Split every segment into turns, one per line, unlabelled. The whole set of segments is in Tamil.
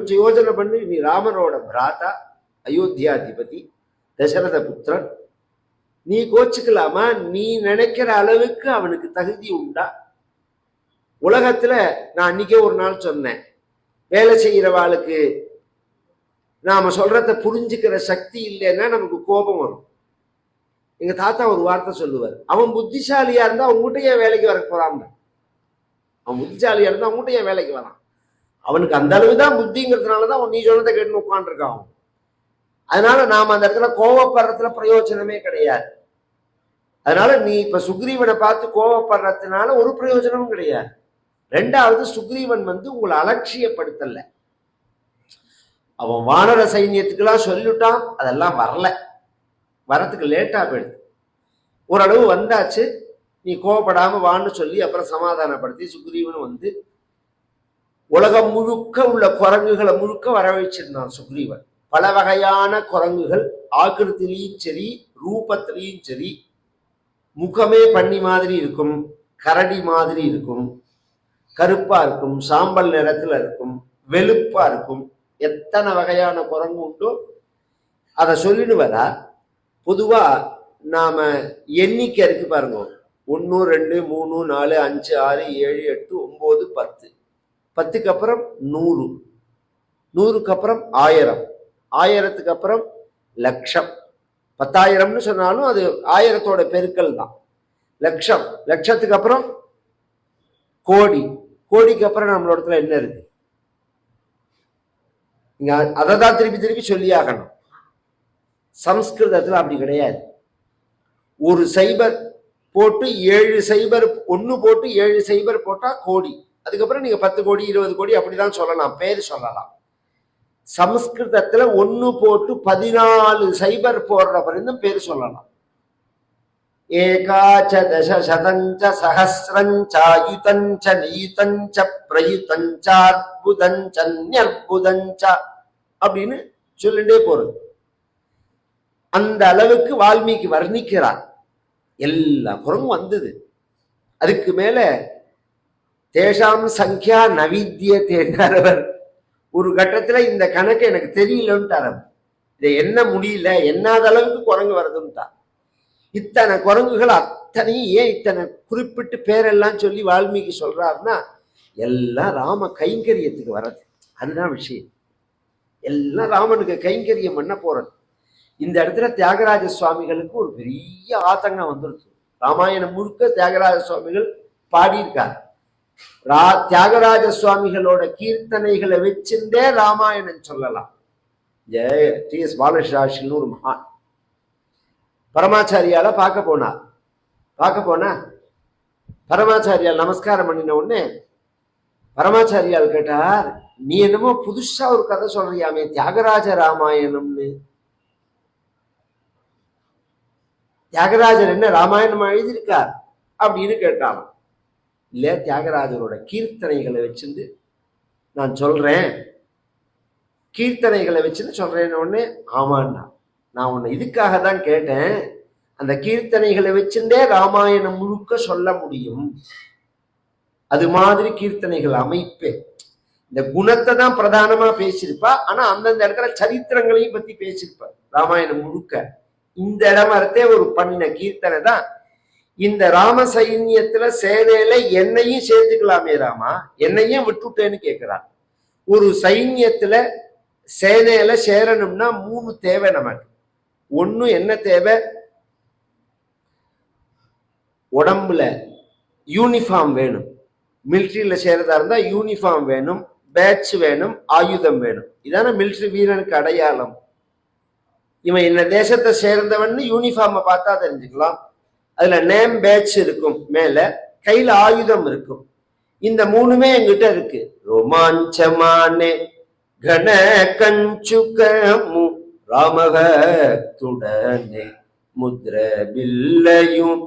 கொஞ்சம் யோஜனை பண்ணி, நீ ராமனோட பிராதா, அயோத்தியாதிபதி, தசரத புத்திரன், நீ கோச்சுக்கலாமா? நீ நினைக்கிற அளவுக்கு அவனுக்கு தகுதி உண்டா? உலகத்துல நான் அன்னைக்கே ஒரு நாள் சொன்னேன், வேலை செய்யறவாளுக்கு நாம சொல்றத புரிஞ்சுக்கிற சக்தி இல்லைன்னா நமக்கு கோபம் வரும். எங்க தாத்தா ஒரு வார்த்தை சொல்லுவார், அவன் புத்திசாலியா இருந்தா அவங்ககிட்ட ஏன் வேலைக்கு வர போறான்? அவன் புத்திசாலியா இருந்தா அவங்ககிட்ட ஏன் வேலைக்கு வரான்? அவனுக்கு அந்த அளவுதான் புத்திங்கிறதுனாலதான் அவன் நீ சொல்றதை கேட்டு உட்காந்துருக்கான். அதனால நாம அந்த இடத்துல கோவப்படுறதுல பிரயோஜனமே கிடையாது. அதனால நீ இப்ப சுக்ரீவனை பார்த்து கோவப்படுறதுனால ஒரு பிரயோஜனமும் கிடையாது. ரெண்டாவது, சுக்ரீவன் உங்களை அலட்சியப்படுத்தல. அவன் வானர சைன்யத்துக்கெல்லாம் சொல்லிட்டான், அதெல்லாம் வரல, வரத்துக்கு லேட்டா போயிடுது. ஓரளவு வந்தாச்சு, நீ கோவப்படாம வான்னு சொல்லி அப்புறம் சமாதானப்படுத்தி சுக்ரீவன் உலகம் முழுக்க உள்ள குரங்குகளை முழுக்க வரவழைச்சிருந்தான் சுக்ரீவன். பல வகையான குரங்குகள், ஆக்கிருத்திலையும் சரி ரூபத்திலையும் சரி. முகமே பண்ணி மாதிரி இருக்கும், கரடி மாதிரி இருக்கும், கருப்பா இருக்கும், சாம்பல் நிறத்துல இருக்கும், வெளுப்பா இருக்கும். எத்தனை வகையான குரங்கு உண்டோ அதை சொல்லிடுவதா. பொதுவா நாம எண்ணிக்கை இருக்கு பாருங்க, 1 2 3 4 5 6 7 8 9 10. 10க்கு அப்புறம் 100, 100க்கு அப்புறம் 1000, 1000க்கு அப்புறம் லட்சம். 10,000ன்னு சொன்னாலும் அது 1000தோட பெருக்கல் தான். லட்சம், லட்சத்துக்கு அப்புறம் கோடி, கோடிக்கு அப்புறம் நம்மளோட இடத்துல என்ன இருக்கு? நீங்க அதை தான் திருப்பி திருப்பி சொல்லி ஆகணும். சம்ஸ்கிருதத்துல அப்படி கிடையாது. ஒரு சைபர் போட்டு 7 சைபர், 1 போட்டு 7 சைபர் போட்டா கோடி. அதுக்கப்புறம் நீங்க 10 கோடி 20 கோடி அப்படிதான் சொல்லலாம், பேர் சொல்லலாம். சம்ஸ்கிருதத்துல 1 போட்டு 14 சைபர் போடுற பரிந்தும் பேர் சொல்லலாம். ஏகாச்ச தச சதஞ்ச சஹஸ்ரஞ்சாயுதஞ்ச நியுதஞ்ச பிரயுதஞ்சார்புதஞ்ச நியர்புதஞ்ச அப்படின்னு சொல்லிட்டே போறது. அந்த அளவுக்கு வால்மீகி வர்ணிக்கிறார். எல்லா குரங்கும் வந்தது. அதுக்கு மேல தேஷாம் சங்கியா நவித்திய தேர்ந்தவர் ஒரு கட்டத்துல இந்த கணக்கு எனக்கு தெரியலன்ட்டார். இதை என்ன முடியல, என்னாத அளவுக்கு குரங்கு வருதுன்ட்டார். இத்தனை குரங்குகள் அத்தனையும் ஏன் இத்தனை குறிப்பிட்டு பேரெல்லாம் சொல்லி வால்மீகி சொல்றாருன்னா, எல்லாம் ராம கைங்கரியத்துக்கு வர்றது. அதுதான் விஷயம். எல்லாம் ராமனுக்கு கைங்கரியம் பண்ண போறது. இந்த இடத்துல தியாகராஜ சுவாமிகளுக்கு ஒரு பெரிய ஆதங்கம் வந்துருக்கு. ராமாயணம் முழுக்க தியாகராஜ சுவாமிகள் பாடியிருக்கார். தியாகராஜ சுவாமிகளோட கீர்த்தனைகளை வச்சிருந்தே ராமாயணம் சொல்லலாம். ஜெய டி.எஸ். பாலகிருஷ்ணன் ஒரு மகான் பரமாச்சாரியால பார்க்க போனா பரமாச்சாரியால் நமஸ்காரம் பண்ணின உடனே பரமாச்சாரியால் கேட்டார், நீ என்னமோ புதுசா ஒரு கதை சொல்றியாமே, தியாகராஜ ராமாயணம்னு. தியாகராஜர் என்ன ராமாயணம் எழுதியிருக்கார் அப்படின்னு கேட்டாலும். இல்ல, தியாகராஜரோட கீர்த்தனைகளை வச்சிருந்து நான் சொல்றேன், கீர்த்தனைகளை வச்சுன்னு சொல்றேன்னு உடனே ஆமாண்ணா, நான் உன்னை இதுக்காக தான் கேட்டேன், அந்த கீர்த்தனைகளை வச்சுட்டே ராமாயணம் முழுக்க சொல்ல முடியும். அது மாதிரி கீர்த்தனைகள் அமைப்பே. இந்த குணத்தை தான் பிரதானமா பேசியிருப்பா, ஆனா அந்தந்த இடத்துல சரித்திரங்களையும் பத்தி பேசியிருப்பா ராமாயணம் முழுக்க. இந்த இடம் வரத்தே ஒரு பண்ணின கீர்த்தனை தான். இந்த ராம சைன்யத்துல சேனையில என்னையும் சேர்த்துக்கலாமே ராமா, என்னையும் விட்டுட்டேன்னு கேட்கிறான். ஒரு சைன்யத்துல சேனையில சேரணும்னா 3 தேவை நமக்கு. ஒண்ணு என்ன தேவை? உடம்புல யூனிஃபார்ம் வேணும். மிலிட்ரியில சேரதா இருந்தா யூனிஃபார்ம் வேணும், பேட்ச் வேணும், ஆயுதம் வேணும். இதான மிலிட்ரி வீரனுக்கு அடையாளம். இவன் என்ன தேசத்தை சேர்ந்தவன் யூனிஃபார்மை பார்த்தா தெரிஞ்சுக்கலாம். அதுல நேம் பேட்ச் இருக்கும், மேல கையில ஆயுதம் இருக்கும். இந்த 3மே என்கிட்ட இருக்கு. ரோமாஞ்சமானே கண கஞ்சுகமு ராமபக்துடனே முத்ர பில்லையும்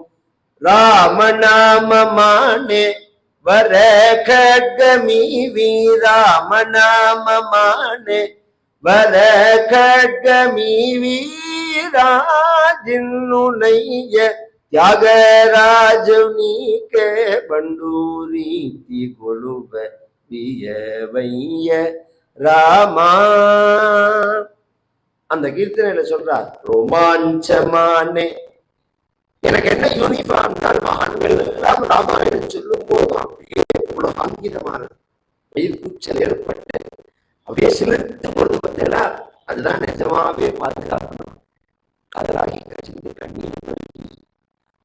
ராமநாமமானே வர கட்கமீ வீராமநாமமானே வர கட்கமீ வீராஜின்னுனைய தியாகராஜ நீக்கே பண்டூரி திகொழுவ விய வைய ராமா. அந்த கீர்த்தனையில சொல்றார், ரோமாஞ்சமானே. எனக்கு என்ன யூனிஃபார்ம் தான் மகான்கள் எல்லாம் ராமாயணம் சொல்லும் போதும் அப்படியே இவ்வளவு அங்கீதமானது. வயிறு கூச்சல் ஏற்பட்டு அப்படியே சிலிர்த்து பொழுது பார்த்தீங்களா, அதுதான் நிஜமாவே பாதுகாக்கணும். அதனாகி கட்சி கண்ணீர்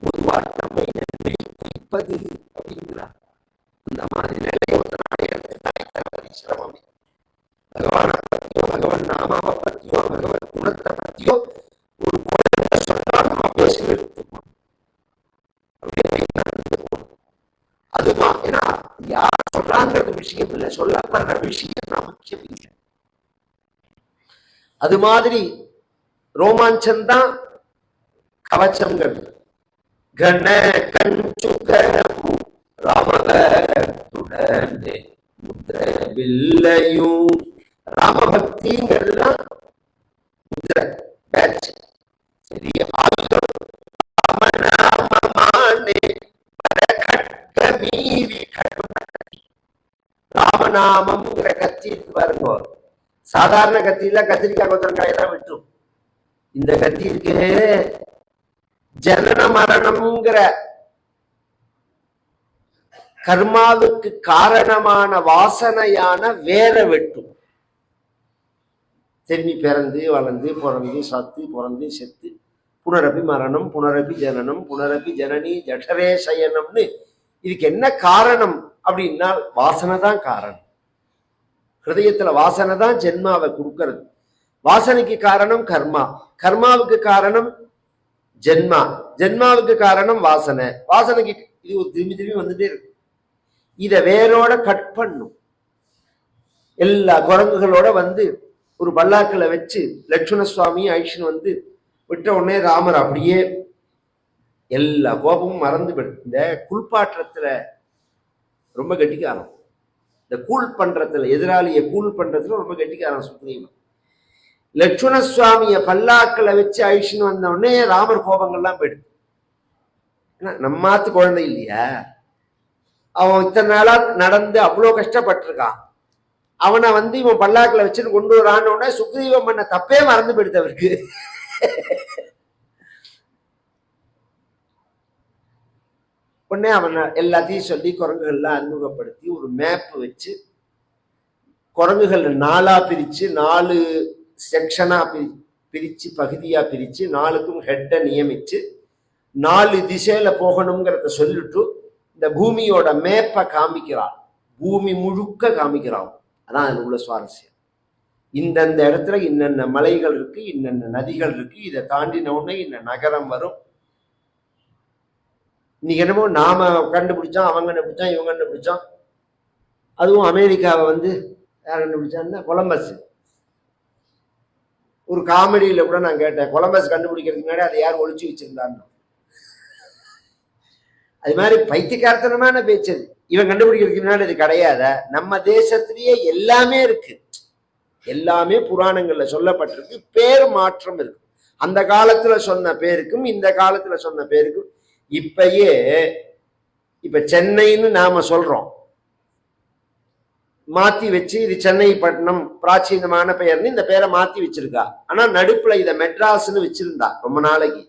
பொதுவாக நம்மை நினைப்பது அப்படிங்கிறார். இந்த மாதிரி நிலையை ஒரு நாளை சிரமம். பகவானை பத்தியோ, பகவான் நாமாவை பத்தியோ, பகவத் குணத்தை பத்தியோ ஒரு குழந்தை சொன்னால் நம்ம பேசி நிறுத்துவோம். அதுதான். ஏன்னா யார் சொல்றாங்கிறது விஷயம் இல்லை, சொல்லப்படுற விஷயம் தான் முக்கியம் இல்லை. அது மாதிரி ரோமாஞ்சம் தான் கவச்சம்ங்கிறது. கண கஞ்சுக ராமகே முத்திர வில்லையும். ராமபக்திங்கிறதுதான் முத்திரை பேட்ச். சரி, ஆயுதம் ராமநாமம்ங்கிற கத்தி பாருங்க. சாதாரண கத்தியில கத்திரிக்காய் கொத்தரங்காய் தான் விட்டுரும். இந்த கத்தி இருக்கு ஜனன மரணம்ங்கிற கர்மாவுக்கு காரணமான வாசனையான வேற வெட்டும். திரும்பி பிறந்து வளர்ந்து பிறந்து சத்து பிறந்து செத்து புனரபி மரணம் புனரபி ஜனனம் புனரபி ஜனனி ஜடரே சயனம்னு இதுக்கு என்ன காரணம் அப்படின்னா வாசனை தான் காரணம். ஹிருதயத்துல வாசனை தான் ஜென்மாவை கொடுக்கறது. வாசனைக்கு காரணம் கர்மா, கர்மாவுக்கு காரணம் ஜென்மா, ஜென்மாவுக்கு காரணம் வாசனை, வாசனைக்கு இது ஒரு திரும்பி திரும்பி வந்துட்டே இருக்கு. இத வேரோட கட் பண்ணும். எல்லா குரங்குகளோட வந்து ஒரு பல்லாக்கில வச்சு லட்சுமண சுவாமி ஐஷன் வந்து விட்ட உடனே ராமர் அப்படியே எல்லா கோபமும் மறந்து போயிடும். இந்த குளிப்பாற்றத்துல ரொம்ப கெட்டிக்காரம். இந்த கூல் பண்றதுல, எதிராளியை கூல் பண்றதுல ரொம்ப கெட்டிக்காரம் சுக்ரீவன். லட்சுமண சுவாமிய பல்லாக்கில வச்சு ஐஷன் வந்த உடனே ராமர் கோபங்கள்லாம் போயிடுது. நம்மாத்து குழந்தை இல்லையா, அவன் இத்தனை நாளா நடந்து அவ்வளவு கஷ்டப்பட்டிருக்கான். அவனை வந்து இவன் பல்லாக்கில வச்சுன்னு கொண்டு வரான்னு உடனே சுக்ரீவன் பண்ண தப்பே மறந்து போயிடுது அவருக்கு. உடனே அவன் எல்லாத்தையும் சொல்லி குரங்குகள்லாம் அறிமுகப்படுத்தி ஒரு மேப் வச்சு குரங்குகள் 4ஆ பிரிச்சு 4 செக்ஷனா பிரிச்சு பகுதியா பிரிச்சு 4க்கும் ஹெட்டை நியமிச்சு 4 திசையில போகணுங்கிறத சொல்லிட்டு இந்த பூமியோட மேப்பை காமிக்கிறான். பூமி முழுக்க காமிக்கிறான். அதான் அது உள்ள சுவாரஸ்யம். இந்தந்த இடத்துல இன்னென்ன மலைகள் இருக்கு, இன்னென்ன நதிகள் இருக்கு, இதை தாண்டின உடனே இந்த நகரம் வரும். இன்னைக்கு என்னமோ நாம கண்டுபிடிச்சோம், அவங்க கண்டுபிடிச்சான், இவங்க கண்டுபிடிச்சான். அதுவும் அமெரிக்காவை வந்து யார் கண்டுபிடிச்சான்னா கொலம்பஸ். ஒரு காமெடியில கூட நான் கேட்டேன், கொலம்பஸ் கண்டுபிடிக்கிறதுக்கு முன்னாடி அதை யார் ஒழிச்சு வச்சிருந்தான்னு. அது மாதிரி பைத்தியக்காரத்தனமான பேச்சு. இவன் கண்டுபிடிக்கிறதுக்கு முன்னாடி இது கிடையாத. நம்ம தேசத்திலேயே எல்லாமே இருக்கு, எல்லாமே புராணங்கள்ல சொல்லப்பட்டிருக்கு. பேர் மாற்றம் இருக்கு. அந்த காலத்துல சொன்ன பேருக்கும் இந்த காலத்துல சொன்ன பேருக்கும் இப்பயே இப்ப சென்னைன்னு நாம சொல்றோம், மாத்தி வச்சு இது சென்னை பட்டணம் பிராச்சீனமான பெயர்னு இந்த பேரை மாத்தி வச்சிருக்கா. ஆனா நடுப்புல இத மெட்ராஸ்ன்னு வச்சிருந்தா ரொம்ப நாளைக்கு.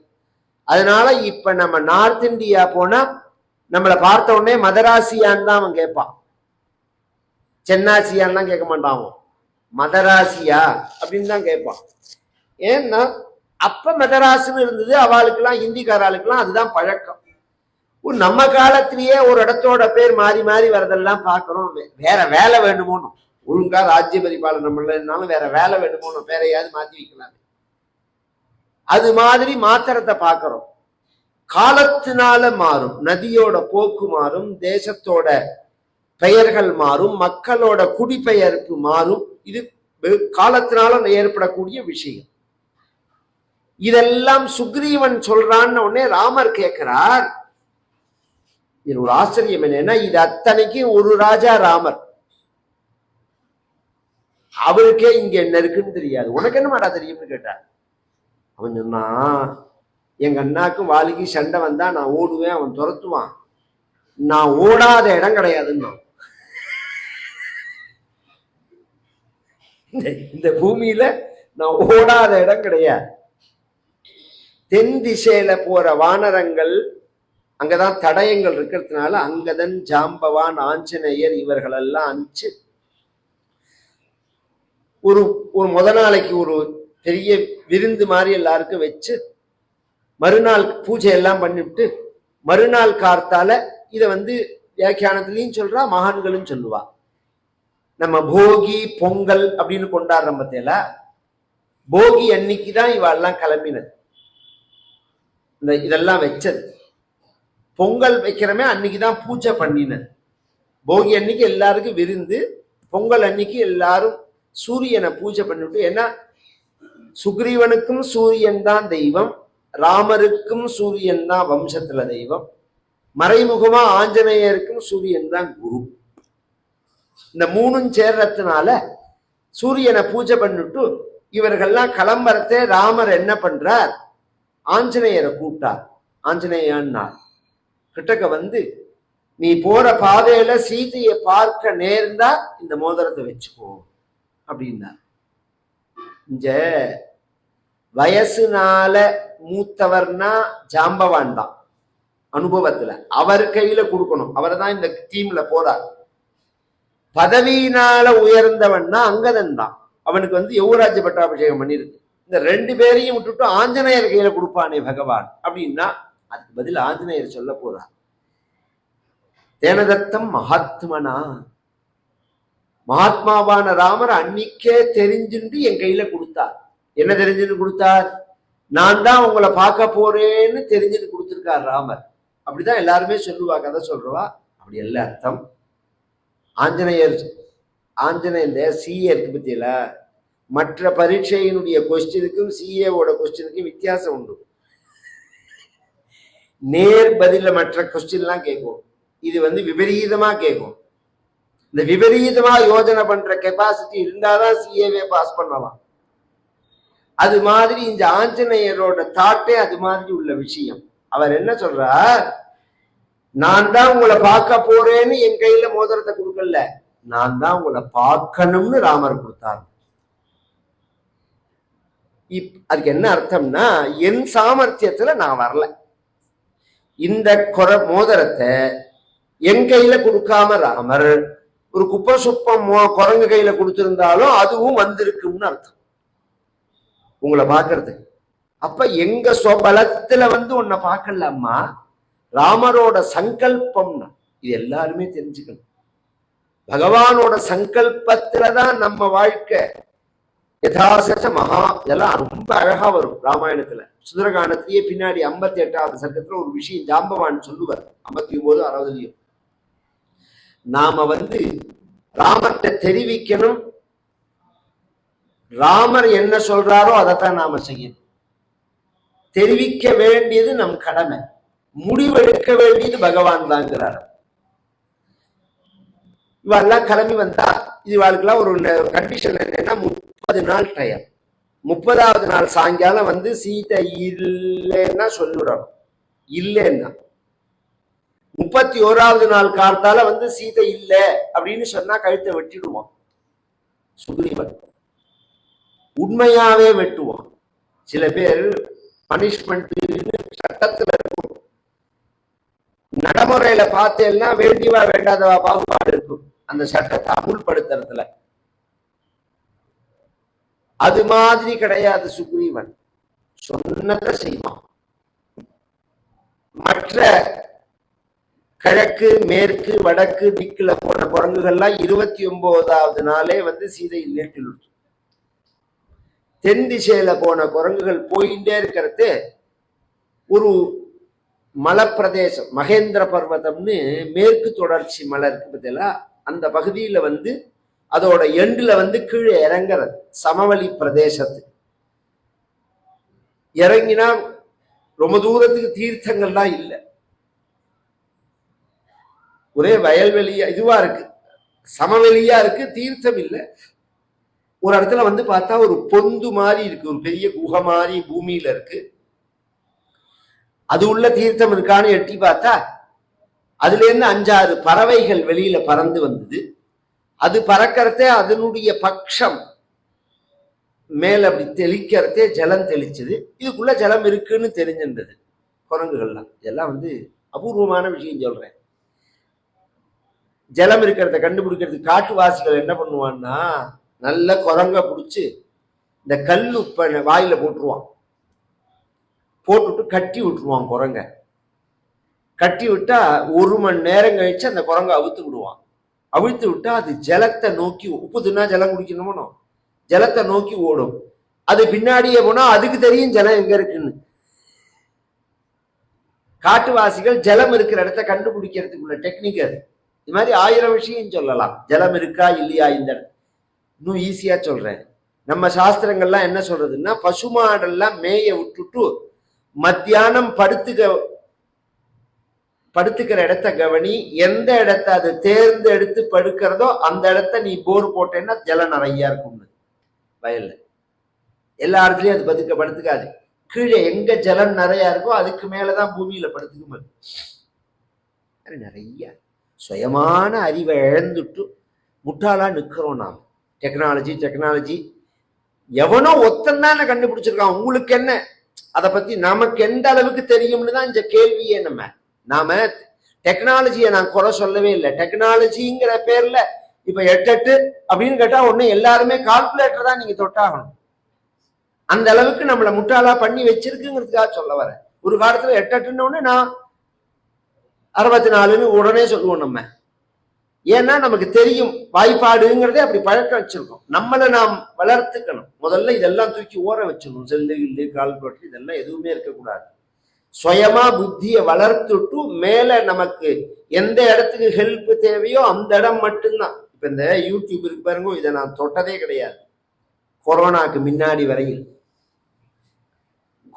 அதனால இப்ப நம்ம நார்த் இந்தியா போனா நம்மளை பார்த்த உடனே மதராசியான்னு தான் அவன் கேட்பான். சென்னாசியான்னு தான் கேட்க மாட்டான், மதராசியா அப்படின்னு தான் கேட்பான். ஏன்னா அப்ப மெதராசுன்னு இருந்தது. அவளுக்கெல்லாம் ஹிந்திக்காராளுக்கெல்லாம் அதுதான் பழக்கம். நம்ம காலத்திலேயே ஒரு இடத்தோட பேர் மாறி மாறி வரதெல்லாம் பார்க்கிறோம். வேற வேலை வேண்டுமோன்னு, ஒழுங்கா ராஜ்ய பரிபாலனம் பண்ணலன்னாலும் வேற வேலை வேண்டுமோன்னு பேரையாவது மாத்தி வைக்கலாம். அது மாதிரி மாத்திரத்தை பார்க்கிறோம். காலத்தினால மாறும், நதியோட போக்கு மாறும், தேசத்தோட பெயர்கள் மாறும், மக்களோட குடிபெயர்ப்பு மாறும். இது காலத்தினால ஏற்படக்கூடிய விஷயம். இதெல்லாம் சுக்ரீவன் சொல்றான்னு உடனே ராமர் கேட்கிறார். இது ஒரு ஆச்சரியம் என்னன்னா, இது அத்தனைக்கும் ஒரு ராஜா ராமர். அவருக்கே இங்க என்ன இருக்குன்னு தெரியாது. உனக்கு என்ன மாட்டா தெரியும்னு கேட்டார். அவன் சொன்னா, எங்க அண்ணாக்கு வாலிக்கு சண்டை வந்தா நான் ஓடுவேன், அவன் துரத்துவான். நான் ஓடாத இடம் கிடையாதுன்னு. இந்த பூமியில நான் ஓடாத இடம் கிடையாது. தென் திசையில போற வானரங்கள் அங்கதான் தடயங்கள் இருக்கிறதுனால அங்கதன், ஜாம்பவான், ஆஞ்சநேயர் இவர்களெல்லாம் அனுப்பிச்சு ஒரு ஒரு முத நாளைக்கு ஒரு பெரிய விருந்து மாதிரி எல்லாருக்கும் வச்சு மறுநாள் பூஜை எல்லாம் பண்ணிவிட்டு மறுநாள் கார்த்தால இதை வியாக்கியானத்திலையும் சொல்றா, மகான்களும் சொல்லுவா. நம்ம போகி பொங்கல் அப்படின்னு கொண்டாடுற பத்தியில போகி அன்னைக்குதான் இவெல்லாம் கிளம்பினது, இதெல்லாம் வச்சது. பொங்கல் வைக்கிறமே அன்னைக்குதான் பூஜை பண்ணினது. போகி அன்னைக்கு எல்லாருக்கும் விருந்து, பொங்கல் அன்னைக்கு எல்லாரும் சூரியனை பூஜை பண்ணிவிட்டு, ஏன்னா சுக்ரீவனுக்கும் சூரியன் தான் தெய்வம், ராமருக்கும் சூரியன் தான் வம்சத்துல தெய்வம், மறைமுகமா ஆஞ்சநேயருக்கும் சூரியன் தான் குரு. இந்த மூணும் சேர்றதுனால சூரியனை பூஜை பண்ணிட்டு இவர்கள்லாம் கிளம்புறதே ராமர் என்ன பண்றார், ஆஞ்சநேயரை கூப்பிட்டார். ஆஞ்சநேயன்னா கிட்டக்க நீ போற பாதையில சீதையை பார்க்க நேர்ந்தா இந்த மோதிரத்தை வச்சுக்கோ அப்படின்னா. இங்க வயசுனால மூத்தவர்னா ஜாம்பவான் தான் அனுபவத்துல, அவர் கையில கொடுக்கணும், அவர் தான் இந்த டீம்ல போறார். பதவியினால உயர்ந்தவன்னா அங்கதன் தான், அவனுக்கு யுவராஜ்ய பட்டாபிஷேகம் பண்ணிருக்கு. இந்த ரெண்டு பேரையும் விட்டுட்டு ஆஞ்சநேயர் கையில கொடுப்பானே பகவான் அப்படின்னா அதுக்கு பதில் ஆஞ்சநேயர் சொல்ல போறார், தேனதத்தம் மகாத்மனா, மகாத்மாவான ராமர் அன்னிக்கே தெரிஞ்சுட்டு என் கையில கொடுத்தார். என்ன தெரிஞ்சுன்னு கொடுத்தார், நான் தான் உங்களை பார்க்க போறேன்னு தெரிஞ்சுன்னு கொடுத்திருக்கார் ராமர். அப்படிதான் எல்லாருமே சொல்லுவா, கதை சொல்றவா. அப்படி எல்லா அர்த்தம். ஆஞ்சநேயர் சிஏ இருக்கு பத்தியில, மற்ற பரீட்சையினுடைய கொஸ்டினுக்கும் சிஏவோட கொஸ்டினுக்கும் வித்தியாசம் உண்டு. நேர் பதில மற்ற கொஸ்டின்லாம் கேட்கும், இது விபரீதமா கேட்கும். இந்த விபரீதமா யோஜனை பண்ற கெப்பாசிட்டி இருந்தாதான் சிஏவே பாஸ் பண்ணலாம். அது மாதிரி இந்த ஆஞ்சநேயரோட தாட்டே அது மாதிரி உள்ள விஷயம். அவர் என்ன சொல்றார், நான் தான் உங்களை பார்க்க போறேன்னு என் கையில மோதிரத்தை கொடுக்கல, நான் தான் உங்களை பார்க்கணும்னு ராமர் கொடுத்தார். அதுக்கு என்ன அர்த்தம்னா, என் சாமர்த்தியத்துல நான் வரல, இந்த மோதிரத்தை என் கையில கொடுக்காம ராமர் ஒரு குப்பை சுப்பம் குரங்கு கையில கொடுத்திருந்தாலும் அதுவும் வந்திருக்கும்னு அர்த்தம் உங்களை பாக்குறதுக்கு. அப்ப எங்க சொபலத்துல உன்னை பார்க்கலாமா, ராமரோட சங்கல்பம்னா இது எல்லாருமே தெரிஞ்சுக்கணும். பகவானோட சங்கல்பத்துலதான் நம்ம வாழ்க்கை. யதாச மகா, இதெல்லாம் ரொம்ப அழகா வரும் ராமாயணத்துல. சுந்தரகாண்டத்திலேயே பின்னாடி 58வது சர்க்கத்துல ஒரு விஷயம் ஜாம்பவான் சொல்லுவார், 59, 60. நாம ராமர்கிட்ட தெரிவிக்கணும், ராமர் என்ன சொல்றாரோ அதைத்தான் நாம செய்யணும். தெரிவிக்க வேண்டியது நம் கடமை, முடிவெடுக்க வேண்டியது பகவான் தாங்கிறார். இவெல்லாம் கிளம்பி வந்தா இவாளுக்கெல்லாம் ஒரு கண்டிஷன் என்னன்னா 30 நாள் டயம். 30வது நாள் சாயங்காலம் சீதை இல்லைன்னா சொல்லிவிடணும். இல்லைன்னா 31வது நாள் காலத்தால சீதை இல்லை அப்படின்னு சொன்னா கழுத்தை வெட்டிடுவான் சுக்ரீவன். உண்மையாவே வெட்டுவான். சில பேர் பனிஷ்மெண்ட் சட்டத்துல இருக்கும், நடைமுறையில பார்த்தேன்னா வேண்டியவா வேண்டாதவா பாகுபாடு இருக்கும் அந்த சட்டத்தை அமுல்படுத்துறதுல. அது மாதிரி கிடையாது சுக்ரீவன், சொன்னதை செய்வான். மற்ற கிழக்கு மேற்கு வடக்கு திக்குல போன குரங்குகள்லாம் 29வது நாளே சீதை இல்லேட்டில். தென் திசையில போன குரங்குகள் போயிட்டே இருக்கிறது. ஒரு மலைப்பிரதேசம் மகேந்திர பர்வதம்னு மேற்கு தொடர்ச்சி மலை இருக்கு பார்த்தீங்களா, அந்த பகுதியில அதோட எண்டுல கீழே இறங்குறது சமவெளி பிரதேசத்து. இறங்கினா ரொம்ப தூரத்துக்கு தீர்த்தங்கள்லாம் இல்லை, ஒரே வயல்வெளியா இதுவா இருக்கு, சமவெளியா இருக்கு, தீர்த்தம் இல்லை. ஒரு இடத்துல பார்த்தா ஒரு பொந்து மாதிரி இருக்கு, ஒரு பெரிய குகை மாதிரி பூமியில இருக்கு. அது உள்ள தீர்த்தம் இருக்கான்னு எட்டி பார்த்தா அதுல இருந்து 5-6 பறவைகள் வெளியில பறந்து வந்தது. அது பறக்கிறதே அதனுடைய பட்சம் மேல அப்படி தெளிக்கிறதே ஜலம் தெளிச்சது. இதுக்குள்ள ஜலம் இருக்குன்னு தெரிஞ்சின்றது குரங்குகள்லாம். இதெல்லாம் அபூர்வமான விஷயம் சொல்றேன். ஜலம் இருக்கிறத கண்டுபிடிக்கிறதுக்கு காட்டுவாசிகள் என்ன பண்ணுவான்னா, நல்ல குரங்க பிடிச்சி இந்த கல் உப்ப வாயில போட்டுருவான். போட்டுவிட்டு கட்டி விட்டுருவான் குரங்க. கட்டி விட்டா 1 மணி நேரம் கழிச்சு அந்த குரங்க அவிழ்த்து விடுவான். அவிழ்த்து விட்டா அது ஜலத்தை நோக்கி, உப்பு தின்னா ஜலம் குடிக்கணுமோ, ஜலத்தை நோக்கி ஓடும். அது பின்னாடியே போனா அதுக்கு தெரியும் ஜலம் எங்க இருக்குன்னு. காட்டுவாசிகள் ஜலம் இருக்கிற இடத்த கண்டுபிடிக்கிறதுக்குள்ள டெக்னிக் அது. இது மாதிரி 1000 விஷயம் சொல்லலாம். ஜலம் இருக்கா இல்லையா இந்த இன்னும் ஈஸியா சொல்றேன். நம்ம சாஸ்திரங்கள்லாம் என்ன சொல்றதுன்னா, பசுமாடெல்லாம் மேய விட்டுட்டு மத்தியானம் படுத்துக்கிற இடத்த கவனி. எந்த இடத்த அது தேர்ந்தெடுத்து படுக்கிறதோ அந்த இடத்த நீ போர் போட்டேன்னா ஜலம் நிறைய இருக்கும் வயல்ல. எல்லா இடத்துலயும் அது படுத்துக்காது. கீழே எங்க ஜலம் நிறைய இருக்கோ அதுக்கு மேலதான் பூமியில படுத்துக்கும். நிறைய சுயமான அறிவை இழந்துட்டு முட்டாளா நிக்கிறோம் நாம். டெக்னாலஜி எவனோ ஒத்தந்தான கண்டுபிடிச்சிருக்கான். உங்களுக்கு என்ன அதை பத்தி நமக்கு எந்த அளவுக்கு தெரியும்னு தான் இந்த கேள்வியே. நாம டெக்னாலஜியை நான் குறை சொல்லவே இல்லை. டெக்னாலஜிங்கிற பேர்ல இப்ப 8 அப்படின்னு கேட்டா ஒண்ணு எல்லாருமே கால்குலேட்டர் தான் நீங்க தொட்டாகணும். அந்த அளவுக்கு நம்மளை முட்டாளா பண்ணி வச்சிருக்குங்கிறதுக்காக சொல்ல வர. ஒரு காலத்துல 8 நான் 64ன்னு உடனே சொல்லுவோம் நம்ம. ஏன்னா நமக்கு தெரியும் வாய்ப்பாடுங்கிறதே அப்படி பழக்கம் வச்சிருக்கோம். நம்மளை நாம் வளர்த்துக்கணும். முதல்ல இதெல்லாம் தூக்கி ஓர வச்சிடணும். செல்லு இல்லு கால்குலேட்டர் இதெல்லாம் எதுவுமே இருக்கக்கூடாது. சுயமா புத்தியை வளர்த்துட்டு மேல நமக்கு எந்த இடத்துக்கு ஹெல்ப் தேவையோ அந்த இடம் மட்டும்தான். இப்ப இந்த யூடியூப் இருக்கு பாருங்க, இதை நான் தொட்டதே கிடையாது கொரோனாக்கு முன்னாடி வரையில்.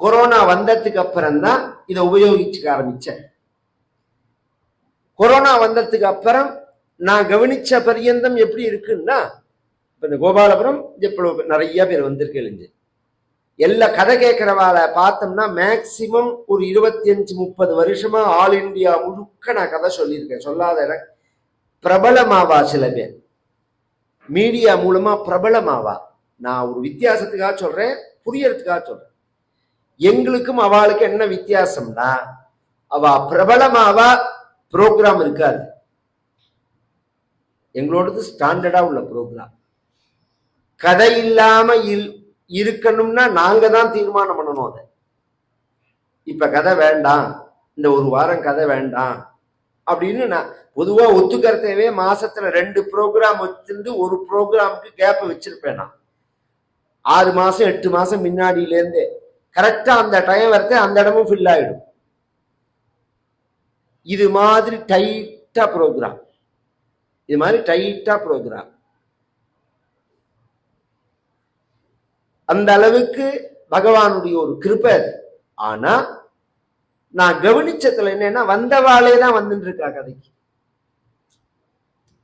கொரோனா வந்ததுக்கு அப்புறம் தான் இதை உபயோகிச்சுக்க ஆரம்பிச்சேன். கொரோனா வந்ததுக்கு அப்புறம் நான் கவனிச்ச பரியந்தம் எப்படி இருக்குன்னா, இப்ப இந்த கோபாலபுரம் இப்போ நிறைய பேர் வந்திருக்கு. எல்லா கதை கேட்கிறவாளை பார்த்தோம்னா மேக்சிமம் ஒரு 25-30 வருஷமா ஆல் இண்டியா முழுக்க நான் கதை சொல்லியிருக்கேன். சொல்லாத பிரபலமாவா சில பேர் மீடியா மூலமா பிரபலமாவா. நான் ஒரு வித்தியாசத்துக்காக சொல்றேன், புரியறதுக்காக சொல்றேன். எங்களுக்கும் அவளுக்கு என்ன வித்தியாசம்னா, அவ பிரபலமாவா ப்ரோக்ராம் இருக்காது. எங்களோடது ஸ்டாண்டர்டா உள்ள ப்ரோக்ராம். கதை இல்லாம இருக்கணும்னா நாங்க தான் தீர்மானம் பண்ணணும். அதை இப்ப கதை வேண்டாம், இந்த ஒரு வாரம் கதை வேண்டாம் அப்படின்னு நான் பொதுவா ஒத்துக்கிறதவே மாசத்துல 2 ப்ரோக்ராம் வச்சிருந்து ஒரு ப்ரோக்ராமுக்கு கேப் வச்சிருப்பேன். நான் 6 மாசம் 8 மாசம் முன்னாடியில இருந்து கரெக்டா அந்த டைம் வரது அந்த இடமும் ஃபில் ஆயிடும். இது மாதிரி டைட்டா ப்ரோக்ராம், அந்த அளவுக்கு பகவானுடைய ஒரு கிருபை அது. ஆனா நான் கவனிச்சதுல என்னன்னா, வந்தவாளே தான் வந்துட்டு இருக்கா கதைக்கு.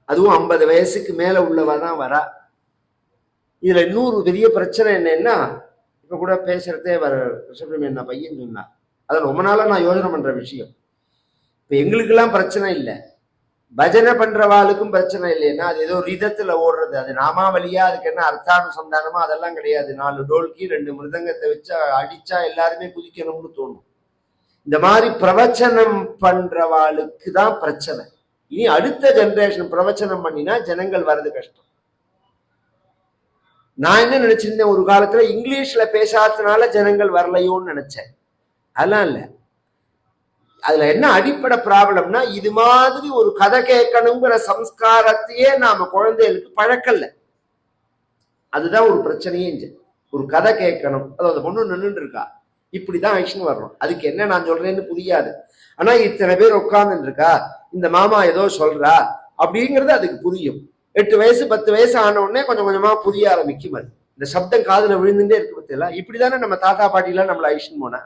அதுவும் 50 வயசுக்கு மேல உள்ளவா தான் வரா. இதுல இன்னொரு பெரிய பிரச்சனை என்னன்னா, இப்ப கூட பேசுறதே என்ன பையன் சொன்னா, அதை ரொம்ப நாளா நான் யோசனை பண்ற விஷயம். இப்ப எங்களுக்கெல்லாம் பிரச்சனை இல்லை, பஜனை பண்றவாளுக்கும் பிரச்சனை இல்லைன்னா அது ஏதோ ரிதத்துல ஓடுறது, அது நாமாவலியா, அதுக்கு என்ன அர்த்தானுசந்தானமா அதெல்லாம் கிடையாது. 4 டோல்கி 2 மிருதங்கத்தை வச்சு அடிச்சா எல்லாருமே குதிக்கணும்னு தோணும். இந்த மாதிரி பிரவச்சனம் பண்றவாளுக்கு தான் பிரச்சனை. இனி அடுத்த ஜெனரேஷன் பிரவச்சனம் பண்ணினா ஜனங்கள் வர்றது கஷ்டம். நான் என்ன நினைச்சிருந்தேன், ஒரு காலத்துல இங்கிலீஷ்ல பேசாததுனால ஜனங்கள் வரலையோன்னு நினைச்சேன். அதெல்லாம் இல்லை. அதுல என்ன அடிப்படை ப்ராப்ளம்னா, இது மாதிரி ஒரு கதை கேட்கணுங்கிற சம்ஸ்காரத்தையே நாம குழந்தைகளுக்கு பழக்கல. அதுதான் ஒரு பிரச்சனையே. ஒரு கதை கேட்கணும், அதாவது பொண்ணு நின்றுட்டு இருக்கா, இப்படிதான் ஆக்ஷன் வரணும். அதுக்கு என்ன நான் சொல்றேன்னு புரியாது. ஆனா இத்தனை பேர் உட்கார்ந்துட்டு இருக்கா, இந்த மாமா ஏதோ சொல்றா அப்படிங்கிறது அதுக்கு புரியும். 8 வயசு 10 வயசு ஆன உடனே கொஞ்சம் கொஞ்சமா புரிய ஆரம்பிக்கும். அது இந்த சப்தம் காதுல விழுந்துட்டே இருக்கு. பத்தியெல்லாம் இப்படிதானே நம்ம தாத்தா பாட்டிலாம் நம்மள ஆக்ஷன் போனா.